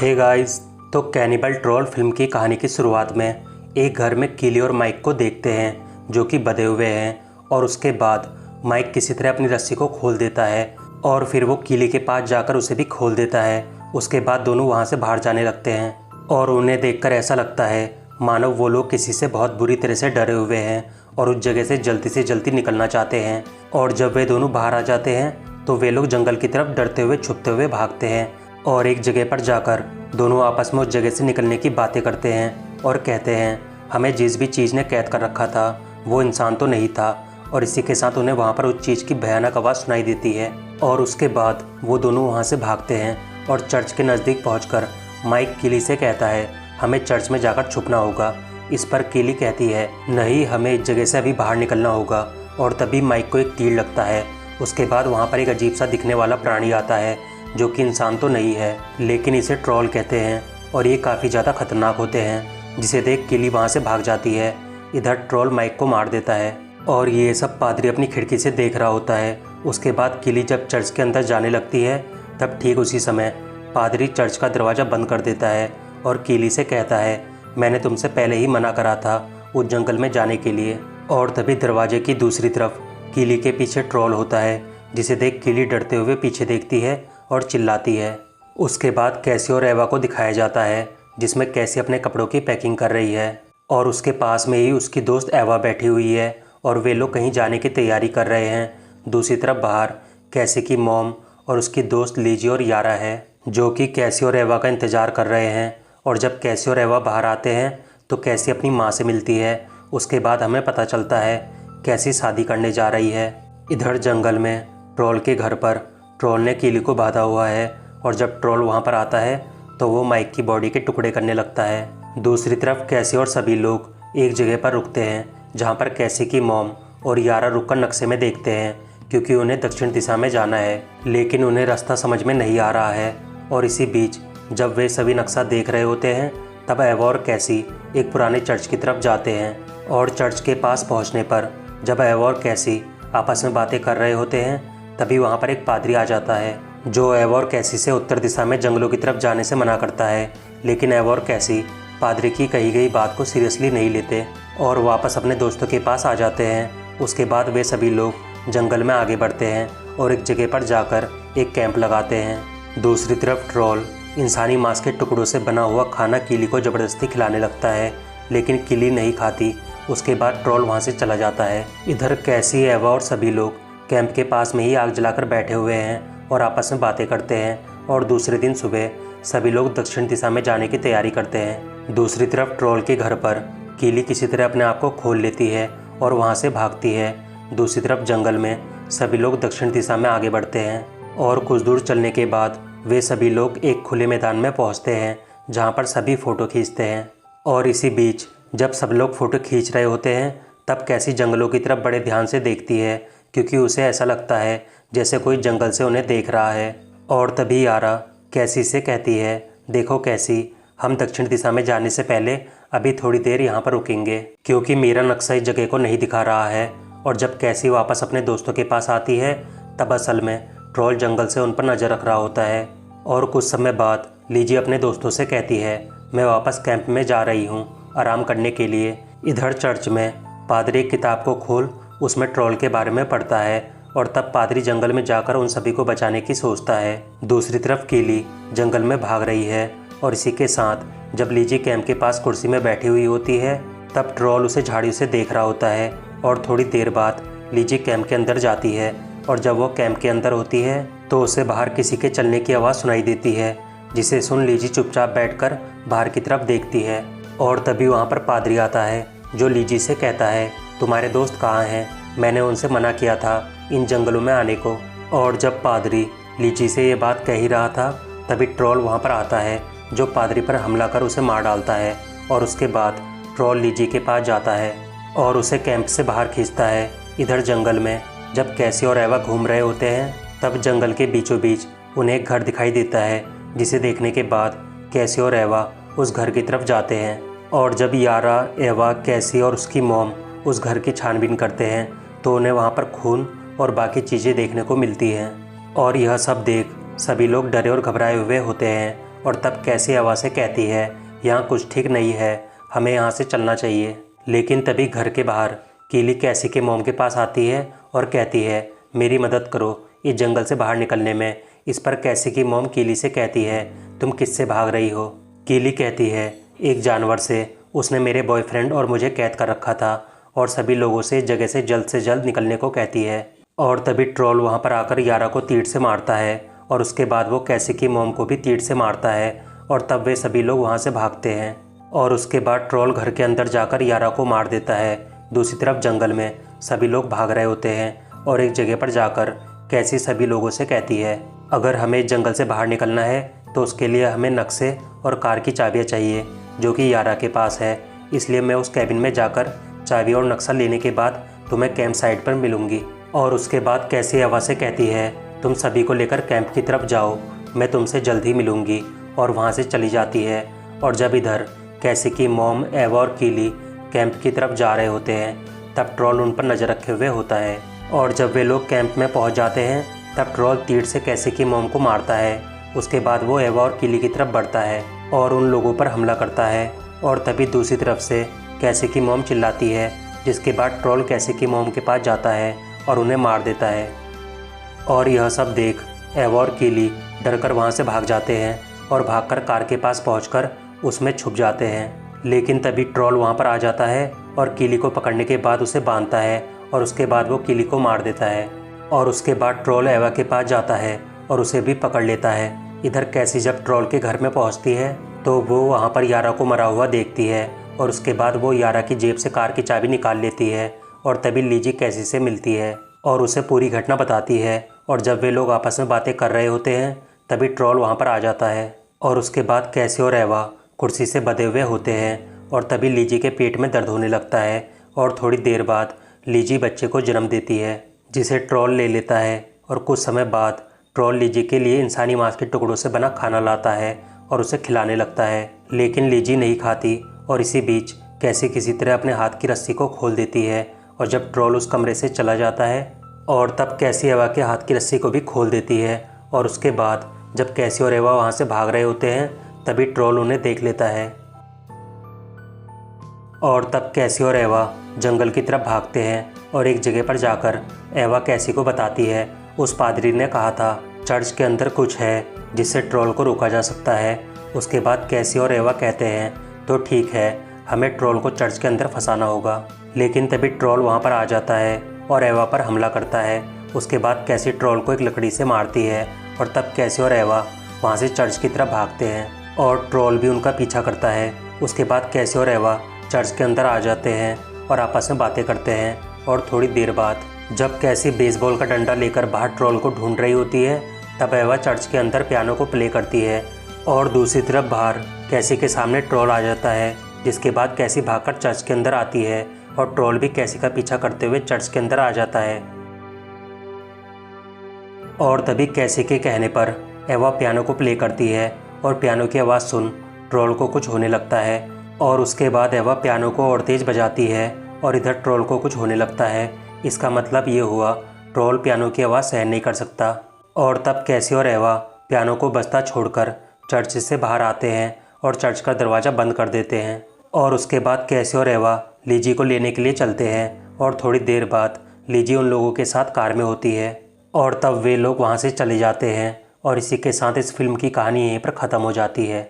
हे guys. तो cannibal troll film की कहानी की शुरुआत में एक घर में किली और माइक को देखते हैं जो कि बंधे हुए हैं। और उसके बाद माइक किसी तरह अपनी रस्सी को खोल देता है और फिर वो किली के पास जाकर उसे भी खोल देता है। उसके बाद दोनों वहाँ से बाहर जाने लगते हैं और उन्हें देखकर ऐसा लगता है मानो वो लोग किसी से बहुत बुरी तरह से डरे हुए हैं और उस जगह से जल्दी निकलना चाहते हैं। और जब वे दोनों बाहर आ जाते हैं तो वे लोग जंगल की तरफ डरते हुए छुपते हुए भागते हैं और एक जगह पर जाकर दोनों आपस में उस जगह से निकलने की बातें करते हैं और कहते हैं हमें जिस भी चीज़ ने कैद कर रखा था वो इंसान तो नहीं था। और इसी के साथ उन्हें वहाँ पर उस चीज़ की भयानक आवाज़ सुनाई देती है और उसके बाद वो दोनों वहाँ से भागते हैं और चर्च के नज़दीक पहुँचकर माइक किली से कहता है हमें चर्च में जाकर छुपना होगा। इस पर किली कहती है नहीं, हमें इस जगह से अभी बाहर निकलना होगा। और तभी माइक को एक तीर लगता है। उसके बाद वहाँ पर एक अजीब सा दिखने वाला प्राणी आता है जो कि इंसान तो नहीं है लेकिन इसे ट्रोल कहते हैं और ये काफ़ी ज़्यादा खतरनाक होते हैं, जिसे देख किली वहाँ से भाग जाती है। इधर ट्रोल माइक को मार देता है और ये सब पादरी अपनी खिड़की से देख रहा होता है। उसके बाद किली जब चर्च के अंदर जाने लगती है तब ठीक उसी समय पादरी चर्च का दरवाज़ा बंद कर देता है और किली से कहता है मैंने तुमसे पहले ही मना करा था उस जंगल में जाने के लिए। और तभी दरवाजे की दूसरी तरफ किली के पीछे ट्रोल होता है, जिसे देख किली डरते हुए पीछे देखती है और चिल्लाती है। उसके बाद कैसी और एवा को दिखाया जाता है जिसमें कैसी अपने कपड़ों की पैकिंग कर रही है और उसके पास में ही उसकी दोस्त एवा बैठी हुई है और वे लोग कहीं जाने की तैयारी कर रहे हैं। दूसरी तरफ बाहर कैसी की मॉम और उसकी दोस्त लीजी और यारा है जो कि कैसी और एवा का इंतज़ार कर रहे हैं। और जब कैसी और एवा बाहर आते हैं तो कैसी अपनी माँ से मिलती है। उसके बाद हमें पता चलता है कैसी शादी करने जा रही है। इधर जंगल में ट्रोल के घर पर ट्रोल ने किली को बांधा हुआ है और जब ट्रोल वहाँ पर आता है तो वो माइक की बॉडी के टुकड़े करने लगता है। दूसरी तरफ कैसी और सभी लोग एक जगह पर रुकते हैं जहाँ पर कैसी की मॉम और यारा रुककर नक्शे में देखते हैं क्योंकि उन्हें दक्षिण दिशा में जाना है लेकिन उन्हें रास्ता समझ में नहीं आ रहा है। और इसी बीच जब वे सभी नक्शा देख रहे होते हैं तब एवा और कैसी एक पुराने चर्च की तरफ जाते हैं। और चर्च के पास पहुंचने पर जब एवा और कैसी आपस में बातें कर रहे होते हैं तभी वहां पर एक पादरी आ जाता है जो एवा और कैसी से उत्तर दिशा में जंगलों की तरफ जाने से मना करता है। लेकिन एवा और कैसी पादरी की कही गई बात को सीरियसली नहीं लेते और वापस अपने दोस्तों के पास आ जाते हैं। उसके बाद वे सभी लोग जंगल में आगे बढ़ते हैं और एक जगह पर जाकर एक कैंप लगाते हैं। दूसरी तरफ ट्रोल इंसानी मांस के टुकड़ों से बना हुआ खाना किली को ज़बरदस्ती खिलाने लगता है लेकिन किली नहीं खाती। उसके बाद ट्रोल वहां से चला जाता है। इधर कैसी, एवा और सभी लोग कैंप के पास में ही आग जलाकर बैठे हुए हैं और आपस में बातें करते हैं। और दूसरे दिन सुबह सभी लोग दक्षिण दिशा में जाने की तैयारी करते हैं। दूसरी तरफ ट्रोल के घर पर किली किसी तरह अपने आप को खोल लेती है और वहाँ से भागती है। दूसरी तरफ जंगल में सभी लोग दक्षिण दिशा में आगे बढ़ते हैं और कुछ दूर चलने के बाद वे सभी लोग एक खुले मैदान में पहुंचते हैं जहां पर सभी फ़ोटो खींचते हैं। और इसी बीच जब सब लोग फ़ोटो खींच रहे होते हैं तब कैसी जंगलों की तरफ बड़े ध्यान से देखती है क्योंकि उसे ऐसा लगता है जैसे कोई जंगल से उन्हें देख रहा है। और तभी यारा कैसी से कहती है देखो कैसी, हम दक्षिण दिशा में जाने से पहले अभी थोड़ी देर यहाँ पर रुकेंगे क्योंकि मेरा नक्शा इस जगह को नहीं दिखा रहा है। और जब कैसी वापस अपने दोस्तों के पास आती है तब असल में ट्रोल जंगल से उन पर नज़र रख रहा होता है। और कुछ समय बाद लीजी अपने दोस्तों से कहती है मैं वापस कैंप में जा रही हूँ आराम करने के लिए। इधर चर्च में पादरी एक किताब को खोल उसमें ट्रोल के बारे में पढ़ता है और तब पादरी जंगल में जाकर उन सभी को बचाने की सोचता है। दूसरी तरफ किली जंगल में भाग रही है और इसी के साथ जब लीजी कैंप के पास कुर्सी में बैठी हुई होती है तब ट्रोल उसे झाड़ियों से देख रहा होता है। और थोड़ी देर बाद लीजी कैंप के अंदर जाती है और जब वो कैंप के अंदर होती है तो उसे बाहर किसी के चलने की आवाज़ सुनाई देती है, जिसे सुन लीजी चुपचाप बैठकर बाहर की तरफ देखती है। और तभी वहाँ पर पादरी आता है जो लीजी से कहता है तुम्हारे दोस्त कहाँ हैं, मैंने उनसे मना किया था इन जंगलों में आने को। और जब पादरी लीजी से ये बात कह ही रहा था तभी ट्रोल वहाँ पर आता है जो पादरी पर हमला कर उसे मार डालता है। और उसके बाद ट्रोल लीजी के पास जाता है और उसे कैंप से बाहर खींचता है। इधर जंगल में जब कैसी और एवा घूम रहे होते हैं तब जंगल के बीचों बीच उन्हें एक घर दिखाई देता है, जिसे देखने के बाद कैसी और एवा उस घर की तरफ जाते हैं। और जब यारा, एवा, कैसी और उसकी मॉम उस घर की छानबीन करते हैं तो उन्हें वहाँ पर खून और बाकी चीज़ें देखने को मिलती हैं। और यह सब देख सभी लोग डरे और घबराए हुए होते हैं और तब कैसी आवाज़ से कहती है, यहाँ कुछ ठीक नहीं है, हमें यहाँ से चलना चाहिए। लेकिन तभी घर के बाहर कीली कैसी के मॉम के पास आती है और कहती है, मेरी मदद करो इस जंगल से बाहर निकलने में। इस पर कैसी की मॉम कीली से कहती है, तुम किससे भाग रही हो? कीली कहती है, एक जानवर से, उसने मेरे बॉयफ्रेंड और मुझे कैद कर रखा था और सभी लोगों से इस जगह से जल्द निकलने को कहती है। और तभी ट्रोल वहाँ पर आकर यारा को तीर से मारता है और उसके बाद वो कैसी की मॉम को भी तीर से मारता है और तब वे सभी लोग वहाँ से भागते हैं। और उसके बाद ट्रोल घर के अंदर जाकर यारा को मार देता है। दूसरी तरफ जंगल में सभी लोग भाग रहे होते हैं और एक जगह पर जाकर कैसी सभी लोगों से कहती है, अगर हमें इस जंगल से बाहर निकलना है तो उसके लिए हमें नक्शे और कार की चाबियाँ चाहिए जो कि यारा के पास है। इसलिए मैं उस कैबिन में जाकर चाबी और नक्शा लेने के बाद तुम्हें कैंप साइट पर मिलूंगी। और उसके बाद कैसी आवाज़ से कहती है, तुम सभी को लेकर कैंप की तरफ जाओ, मैं तुमसे जल्द ही मिलूंगी। और वहाँ से चली जाती है। और जब इधर कैसी की मॉम, एवा और कीली कैंप की तरफ जा रहे होते हैं तब ट्रोल उन पर नज़र रखे हुए होता है। और जब वे लोग कैंप में पहुँच जाते हैं तब ट्रोल तीर से कैसी की मॉम को मारता है। उसके बाद वो एवा और कीली की तरफ बढ़ता है और उन लोगों पर हमला करता है। और तभी दूसरी तरफ से कैसी की मॉम चिल्लाती है, जिसके बाद ट्रोल कैसी की मॉम के पास जाता है और उन्हें मार देता है। और यह सब देख एवा और कीली डरकर वहाँ से भाग जाते हैं और भागकर कार के पास पहुंचकर उसमें छुप जाते हैं। लेकिन तभी ट्रोल वहाँ पर आ जाता है और कीली को पकड़ने के बाद उसे बांधता है और उसके बाद वो कीली को मार देता है। और उसके बाद ट्रोल एवा के पास जाता है और उसे भी पकड़ लेता है। इधर कैसी जब ट्रोल के घर में पहुँचती है तो वो वहाँ पर यारा को मरा हुआ देखती है और उसके बाद वो यारा की जेब से कार की चाबी निकाल लेती है। और तभी लीजी कैसी से मिलती है और उसे पूरी घटना बताती है। और जब वे लोग आपस में बातें कर रहे होते हैं तभी ट्रोल वहाँ पर आ जाता है और उसके बाद कैसी और एवा कुर्सी से बंधे हुए होते हैं। और तभी लीजी के पेट में दर्द होने लगता है और थोड़ी देर बाद लीजी बच्चे को जन्म देती है, जिसे ट्रोल ले लेता है। और कुछ समय बाद ट्रोल लीजी के लिए इंसानी मांस के टुकड़ों से बना खाना लाता है और उसे खिलाने लगता है। लेकिन लीजी नहीं खाती और इसी बीच कैसी किसी तरह अपने हाथ की रस्सी को खोल देती है। और जब ट्रोल उस कमरे से चला जाता है और तब कैसी एवा के हाथ की रस्सी को भी खोल देती है। और उसके बाद जब कैसी और एवा वहाँ से भाग रहे होते हैं तभी ट्रोल उन्हें देख लेता है। और तब कैसी और एवा जंगल की तरफ भागते हैं और एक जगह पर जाकर एवा कैसी को बताती है, उस पादरी ने कहा था चर्च के अंदर कुछ है जिससे ट्रोल को रोका जा सकता है। उसके बाद कैसी और एवा कहते हैं, तो ठीक है, हमें ट्रोल को चर्च के अंदर फंसाना होगा। लेकिन तभी ट्रोल वहाँ पर आ जाता है और एवा पर हमला करता है। उसके बाद कैसी ट्रोल को एक लकड़ी से मारती है और तब कैसी और एवा वहाँ से चर्च की तरफ भागते हैं और ट्रोल भी उनका पीछा करता है। उसके बाद कैसी और एवा चर्च के अंदर आ जाते हैं और आपस में बातें करते हैं। और थोड़ी देर बाद जब कैसी बेसबॉल का डंडा लेकर बाहर ट्रोल को ढूंढ रही होती है तब एवा चर्च के अंदर पियानो को प्ले करती है। और दूसरी तरफ बाहर कैसी के सामने ट्रोल आ जाता है, जिसके बाद कैसी भागकर चर्च के अंदर आती है और ट्रोल भी कैसी का पीछा करते हुए चर्च के अंदर आ जाता है। और तभी कैसी के कहने पर एवा पियानो को प्ले करती है और पियानो की आवाज़ सुन ट्रोल को कुछ होने लगता है। और उसके बाद एवा पियानो को और तेज़ बजाती है और इधर ट्रोल को कुछ होने लगता है। इसका मतलब ये हुआ ट्रोल पियानो की आवाज़ सहन नहीं कर सकता। और तब कैसी और एवा पियानो को बजता छोड़कर चर्च से बाहर आते हैं और चर्च का दरवाज़ा बंद कर देते हैं। और उसके बाद कैसी और एवा लीजी को लेने के लिए चलते हैं और थोड़ी देर बाद लीजी उन लोगों के साथ कार में होती है और तब वे लोग वहाँ से चले जाते हैं। और इसी के साथ इस फिल्म की कहानी यहीं पर ख़त्म हो जाती है।